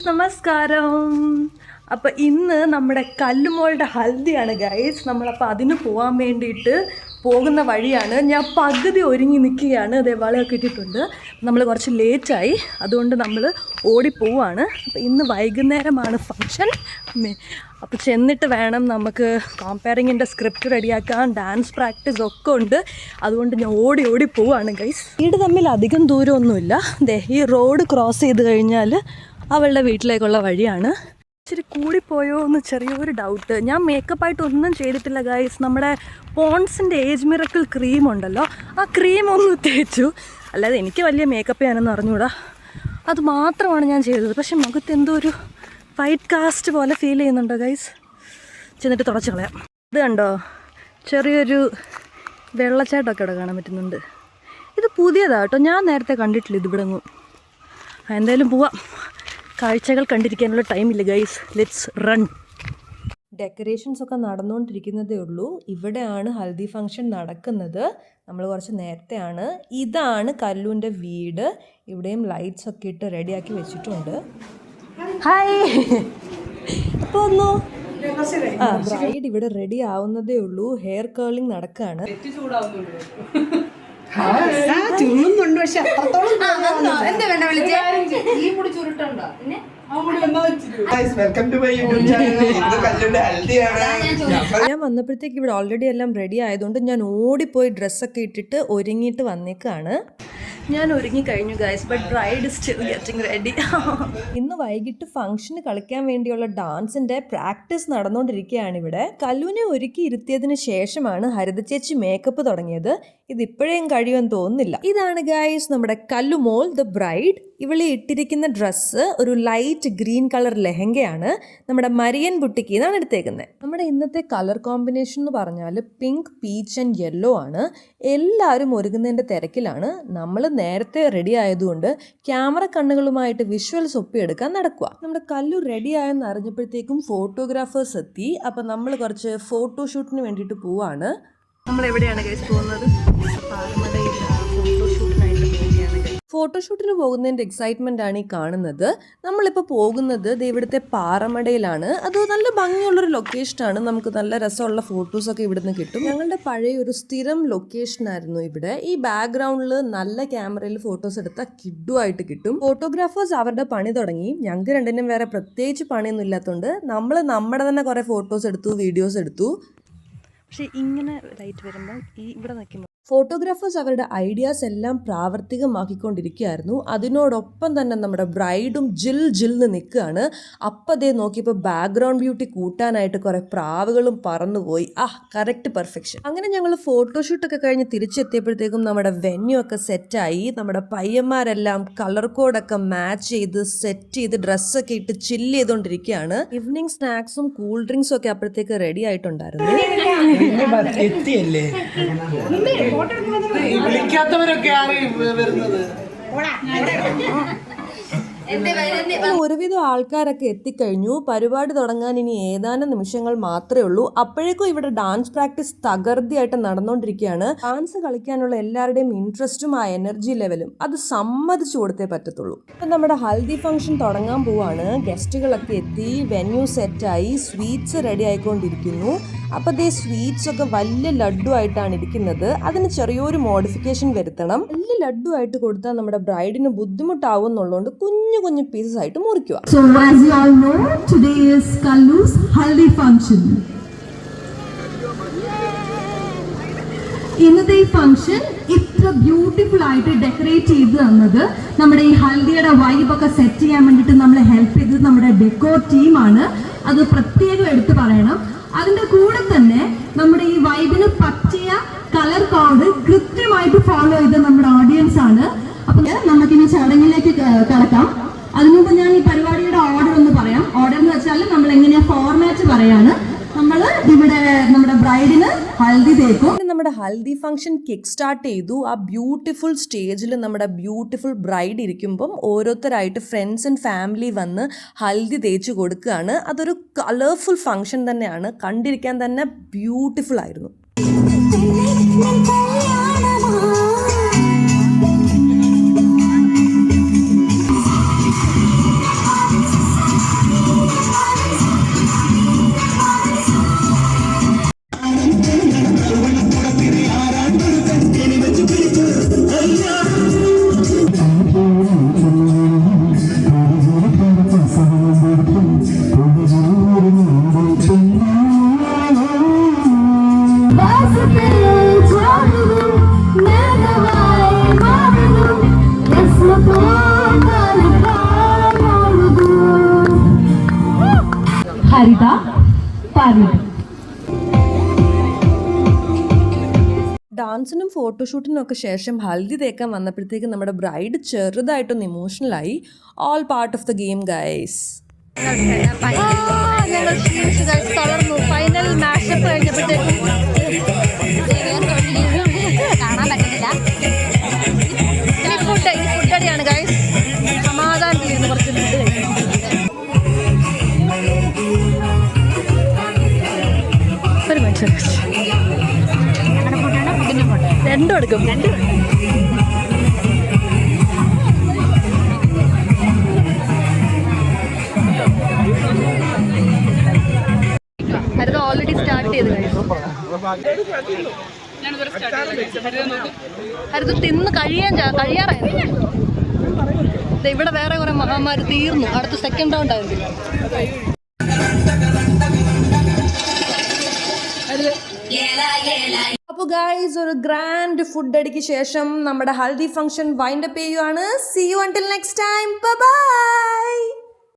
നമസ്കാരം. അപ്പോൾ ഇന്ന് നമ്മുടെ കല്ലുമോളുടെ ഹൽദിയാണ് ഗൈസ്. നമ്മളപ്പോൾ അതിന് പോകാൻ വേണ്ടിയിട്ട് പോകുന്ന വഴിയാണ്. ഞാൻ പകുതി ഒരുങ്ങി നിൽക്കുകയാണ്. അതേ വളയൊക്കെ ഇട്ടിട്ടുണ്ട്. നമ്മൾ കുറച്ച് ലേറ്റായി, അതുകൊണ്ട് നമ്മൾ ഓടിപ്പോവാണ്. അപ്പോൾ ഇന്ന് വൈകുന്നേരമാണ് ഫങ്ഷൻ. അപ്പോൾ ചെന്നിട്ട് വേണം നമുക്ക് കോമ്പയറിങ്ങിൻ്റെ സ്ക്രിപ്റ്റ് റെഡിയാക്കാൻ, ഡാൻസ് പ്രാക്ടീസ് ഒക്കെ ഉണ്ട്. അതുകൊണ്ട് ഞാൻ ഓടി പോവാണ് ഗൈസ്. വീട് തമ്മിൽ അധികം ദൂരമൊന്നുമില്ല. ഈ റോഡ് ക്രോസ് ചെയ്ത് കഴിഞ്ഞാൽ അവളുടെ വീട്ടിലേക്കുള്ള വഴിയാണ്. ഇച്ചിരി കൂടിപ്പോയോ എന്ന് ചെറിയൊരു ഡൗട്ട്. ഞാൻ മേക്കപ്പായിട്ട് ഒന്നും ചെയ്തിട്ടില്ല ഗൈസ്. നമ്മുടെ പോൺസിൻ്റെ ഏജ് മിറക്കിൾ ക്രീം ഉണ്ടല്ലോ, ആ ക്രീം ഒന്ന് തേച്ചു. അല്ലാതെ എനിക്ക് വലിയ മേക്കപ്പ് ചെയ്യാനൊന്നും അറിഞ്ഞൂടാ. അത് മാത്രമാണ് ഞാൻ ചെയ്തത്. പക്ഷെ മുഖത്ത് എന്തോ ഒരു വൈറ്റ് കാസ്റ്റ് പോലെ ഫീൽ ചെയ്യുന്നുണ്ടോ ഗൈസ്? ചെന്നിട്ട് തുടച്ച് കളയാം. ഇത് കണ്ടോ, ചെറിയൊരു വെള്ളച്ചാട്ടമൊക്കെ ഇവിടെ കാണാൻ പറ്റുന്നുണ്ട്. ഇത് പുതിയതാട്ടോ, ഞാൻ നേരത്തെ കണ്ടിട്ടില്ല ഇതിവിടെ ഒന്നും. എന്തായാലും പോവാം. കാഴ്ചകൾ കണ്ടിരിക്കാനുള്ള ടൈമില്ല ഗൈസ്. Let's run. ഡെക്കറേഷൻസ് ഒക്കെ നടന്നുകൊണ്ടിരിക്കുന്നതേ ഉള്ളൂ. ഇവിടെയാണ് ഹൽദി ഫംഗ്ഷൻ നടക്കുന്നത്. നമ്മൾ കുറച്ച് നേരത്തെയാണ്. ഇതാണ് കല്ലുവിൻ്റെ വീട്. ഇവിടെയും ലൈറ്റ്സ് ഒക്കെ ഇട്ട് റെഡിയാക്കി വെച്ചിട്ടുണ്ട്. ഹായ്. അപ്പോൾ ഒന്നു ബ്രൈഡ് ഇവിടെ റെഡി ആവുന്നതേ ഉള്ളൂ. ഹെയർ കേളിംഗ് നടക്കുകയാണ്. ഞാൻ വന്നപ്പോഴത്തേക്ക് ഇവിടെ ഓൾറെഡി എല്ലാം റെഡി ആയതുകൊണ്ട് ഞാൻ ഓടിപ്പോയി ഡ്രസ്സൊക്കെ ഇട്ടിട്ട് ഒരുങ്ങിയിട്ട് വന്നേക്കാണ്. ഞാൻ ഒരുങ്ങി കഴിഞ്ഞു guys, but bride still getting ready. ഇന്ന് വൈകിട്ട് ഫംഗ്ഷന് കളിക്കാൻ വേണ്ടിയുള്ള ഡാൻസിന്റെ പ്രാക്ടീസ് നടന്നുകൊണ്ടിരിക്കുകയാണ് ഇവിടെ. കല്ലുവിനെ ഒരുക്കി ഇരുത്തിയതിന് ശേഷമാണ് ഹരിത ചേച്ചി മേക്കപ്പ് തുടങ്ങിയത്. ഇതിപ്പോഴേയും കഴിയുമെന്ന് തോന്നുന്നില്ല. ഇതാണ് ഗൈസ് നമ്മുടെ കല്ലുമോൾ ദ ബ്രൈഡ്. ഇവളെ ഇട്ടിരിക്കുന്ന ഡ്രസ്സ് ഒരു ലൈറ്റ് ഗ്രീൻ കളർ ലെഹങ്കയാണ്. നമ്മുടെ മരിയൻ ബുട്ടിക്ക് എന്നാണ് എടുത്തേക്കുന്നത്. നമ്മുടെ ഇന്നത്തെ കളർ കോമ്പിനേഷൻ എന്ന് പറഞ്ഞാൽ പിങ്ക്, പീച്ച് ആൻഡ് യെല്ലോ ആണ്. എല്ലാവരും ഒരുങ്ങുന്നതിൻ്റെ തിരക്കിലാണ്. നമ്മൾ നേരത്തെ റെഡി ആയതുകൊണ്ട് ക്യാമറ കണ്ണുകളുമായിട്ട് വിഷ്വൽസ് ഒപ്പിയെടുക്കാൻ നടക്കുക. നമ്മുടെ കല്ലു റെഡി ആയെന്ന് അറിഞ്ഞപ്പോഴത്തേക്കും ഫോട്ടോഗ്രാഫേഴ്സ് എത്തി. അപ്പം നമ്മൾ കുറച്ച് ഫോട്ടോഷൂട്ടിന് വേണ്ടിയിട്ട് പോവാണ്. നമ്മൾ എവിടെയാണ് ഗൈസ് പോകുന്നത്? ഫോട്ടോഷൂട്ടിന് പോകുന്നതിൻ്റെ എക്സൈറ്റ്മെൻ്റ് ആണ് ഈ കാണുന്നത്. നമ്മളിപ്പോൾ പോകുന്നത് ഇവിടുത്തെ പാറമടയിലാണ്. അത് നല്ല ഭംഗിയുള്ളൊരു ലൊക്കേഷനാണ്. നമുക്ക് നല്ല രസമുള്ള ഫോട്ടോസൊക്കെ ഇവിടുന്ന് കിട്ടും. ഞങ്ങളുടെ പഴയ ഒരു സ്ഥിരം ലൊക്കേഷനായിരുന്നു ഇവിടെ. ഈ ബാക്ക്ഗ്രൗണ്ടിൽ നല്ല ക്യാമറയിൽ ഫോട്ടോസ് എടുത്താൽ കിഡുമായിട്ട് കിട്ടും. ഫോട്ടോഗ്രാഫേഴ്സ് അവരുടെ പണി തുടങ്ങി. ഞങ്ങൾക്ക് രണ്ടിനും വേറെ പ്രത്യേകിച്ച് പണിയൊന്നും ഇല്ലാത്തതുകൊണ്ട് നമ്മൾ നമ്മുടെ തന്നെ കുറേ ഫോട്ടോസ് എടുത്തു, വീഡിയോസ് എടുത്തു. പക്ഷേ ഇങ്ങനെ ലൈറ്റ് വരുമ്പോൾ ഇവിടെ നിൽക്കുമ്പോൾ ഫോട്ടോഗ്രാഫേഴ്സ് അവരുടെ ഐഡിയാസ് എല്ലാം പ്രാവർത്തികമാക്കിക്കൊണ്ടിരിക്കുകയായിരുന്നു. അതിനോടൊപ്പം തന്നെ നമ്മുടെ ബ്രൈഡും ജിൽന്ന് നിൽക്കുകയാണ്. അപ്പം അതേ നോക്കിയപ്പോൾ ബാക്ക്ഗ്രൗണ്ട് ബ്യൂട്ടി കൂട്ടാനായിട്ട് കുറേ പ്രാവുകളും പറന്നുപോയി. Correct perfection. അങ്ങനെ ഞങ്ങൾ ഫോട്ടോഷൂട്ടൊക്കെ കഴിഞ്ഞ് തിരിച്ചെത്തിയപ്പോഴത്തേക്കും നമ്മുടെ വെന്യൂ ഒക്കെ സെറ്റായി. നമ്മുടെ പയ്യന്മാരെല്ലാം കളർ കോഡൊക്കെ മാച്ച് ചെയ്ത് സെറ്റ് ചെയ്ത് ഡ്രസ്സൊക്കെ ഇട്ട് ചില്ല് ചെയ്തുകൊണ്ടിരിക്കുകയാണ്. ഈവനിങ് സ്നാക്സും കൂൾ ഡ്രിങ്ക്സും ഒക്കെ അപ്പോഴത്തേക്ക് റെഡി ആയിട്ടുണ്ടായിരുന്നു. ഒരുവിധം ആൾക്കാരൊക്കെ എത്തിക്കഴിഞ്ഞു. പരിപാടി തുടങ്ങാൻ ഇനി ഏതാനും നിമിഷങ്ങൾ മാത്രമേ ഉള്ളൂ. അപ്പോഴേക്കും ഇവിടെ ഡാൻസ് പ്രാക്ടീസ് തകർത്തിയായിട്ട് നടന്നുകൊണ്ടിരിക്കുകയാണ്. ഡാൻസ് കളിക്കാനുള്ള എല്ലാവരുടെയും ഇൻട്രസ്റ്റും ആ എനർജി ലെവലും അത് സമ്മതിച്ചു കൊടുത്തേ പറ്റത്തുള്ളൂ. ഇപ്പം നമ്മുടെ ഹൽദി ഫംഗ്ഷൻ തുടങ്ങാൻ പോവാണ്. ഗസ്റ്റുകളൊക്കെ എത്തി, വെന്യൂ സെറ്റായി, സ്വീറ്റ്സ് റെഡി ആയിക്കൊണ്ടിരിക്കുന്നു. അപ്പോൾ ദേ സ്വീറ്റ്സ് ഒക്കെ വലിയ ലഡു ആയിട്ടാണ് ഇരിക്കുന്നത്. അതിന് ചെറിയൊരു മോഡിഫിക്കേഷൻ വരുത്തണം. വലിയ ലഡു ആയിട്ട് കൊടുത്താൽ നമ്മുടെ ബ്രൈഡിന് ബുദ്ധിമുട്ടാവും എന്നുള്ളതുകൊണ്ട് കുഞ്ഞു പീസസ് ആയിട്ട് മുറിക്കുക. So as you all know, today is Kallu's Haldi function. ഇന്നത്തെ ഈ ഫംഗ്ഷൻ ഇത്ര ബ്യൂട്ടിഫുൾ ആയിട്ട് ഡെക്കറേറ്റ് ചെയ്ത് തന്നത്, നമ്മുടെ ഈ ഹൽദിയുടെ വൈബൊക്കെ സെറ്റ് ചെയ്യാൻ വേണ്ടിയിട്ട് നമ്മളെ ഹെൽപ്പ് ചെയ്തത് നമ്മുടെ ഡെക്കോർ ടീമാണ്. അത് പ്രത്യേകം എടുത്തു പറയണം. അതിന്റെ കൂടെ തന്നെ നമ്മുടെ ഈ വൈബിന് പറ്റിയ കളർ കോഡ് കൃത്യമായിട്ട് ഫോളോ ചെയ്ത നമ്മുടെ ഓഡിയൻസ് ആണ്. അപ്പൊ നമുക്കിനി ചടങ്ങിലേക്ക് കടക്കാം. അതിനുമുമ്പ് ഞാൻ ഈ പരിപാടിയുടെ ഓർഡർ ഒന്ന് പറയാം. ഓർഡർ എന്ന് വെച്ചാൽ നമ്മൾ എങ്ങനെയാ ഫോർമാറ്റ് പറയാണ്. നമ്മൾ ഇവിടെ നമ്മുടെ ബ്രൈഡിന് ഹൽദി തേക്കും. നമ്മുടെ ഹൽദി ഫംഗ്ഷൻ കിക്ക് സ്റ്റാർട്ട് ചെയ്തു. ആ ബ്യൂട്ടിഫുൾ സ്റ്റേജിൽ നമ്മുടെ ബ്യൂട്ടിഫുൾ ബ്രൈഡ് ഇരിക്കുമ്പം ഓരോരുത്തരായിട്ട് ഫ്രണ്ട്സ് ആൻഡ് ഫാമിലി വന്ന് ഹൽദി തേച്ച് കൊടുക്കുകയാണ്. അതൊരു കളർഫുൾ ഫംഗ്ഷൻ തന്നെയാണ്. കണ്ടിരിക്കാൻ തന്നെ ബ്യൂട്ടിഫുൾ ആയിരുന്നു. ഹരിത പാരിത്. ഡാൻസിനും ഫോട്ടോഷൂട്ടിനും ഒക്കെ ശേഷം ഹൽദി തേക്കാൻ വന്നപ്പോഴത്തേക്ക് നമ്മുടെ ബ്രൈഡ് ചെറുതായിട്ടൊന്ന് ഇമോഷണലായി. All part of the game guys. തളർന്നു. ഫൈനൽ മാഷപ്പ് കഴിഞ്ഞപ്പോഴത്തേക്കും കാണാൻ പറ്റുന്നില്ല. ഫുഡടിയാണ് ഗൈസ്. സമാധാനത്തിലിരുന്ന് കുറച്ച് ഫുഡ് കഴിക്കും. ഒരു മനുഷ്യൻ രണ്ടും എടുക്കും. ഹരിത ഓൾറെഡി സ്റ്റാർട്ട് ചെയ്ത് കഴിഞ്ഞു. ഹരിത തിന്ന് കഴിയാറായിരുന്നു. ഇവിടെ വേറെ കുറെ മഹാമാരി തീർന്നു. അടുത്ത സെക്കൻഡ് റൗണ്ട് ആയിരുന്നു. അപ്പോൾ ഗൈസ്, ഒരു ഗ്രാൻഡ് ഫുഡ് അടിക്ക് ശേഷം നമ്മുടെ ഹൽദി ഫംഗ്ഷൻ വൈൻഡ് അപ്പ് ചെയ്യുകയാണ്. See you until next time. By.